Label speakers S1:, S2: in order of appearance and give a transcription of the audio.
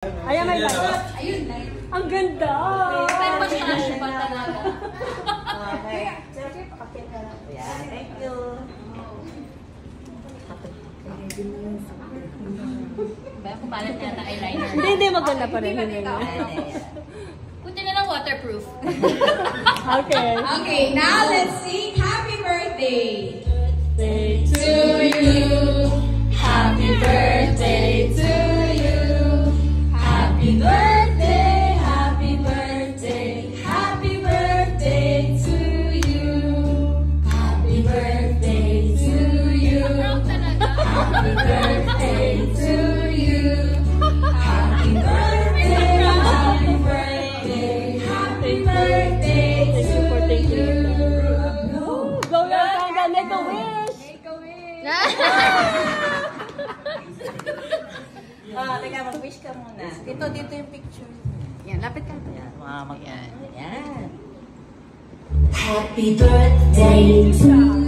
S1: Ayan, may light.
S2: Ayun, light.
S1: Ang ganda!
S2: May pa-flash pa talaga.
S3: Okay. Sige, pakapit na lang. Yan. Thank you.
S2: Ba, kung paano niya na eyeliner.
S1: Hindi, maganda pa rin.
S2: Kunti na lang waterproof.
S1: Okay.
S4: Okay, now let's sing Happy Birthday
S1: Say
S4: to you. Happy birthday to you. Happy birthday, happy birthday, happy birthday to you. Happy birthday to you. Happy birthday to you. Happy birthday, happy birthday, happy birthday
S1: Thank you for
S4: to
S1: taking
S4: you.
S1: it. Go, Yolanda, make a wish!
S4: Make a wish.
S3: Teka, mag-wish ka muna. Dito yung picture.
S2: Yan, lapit ka.
S3: Yan, mga mag-yan. Yan.
S4: Happy birthday to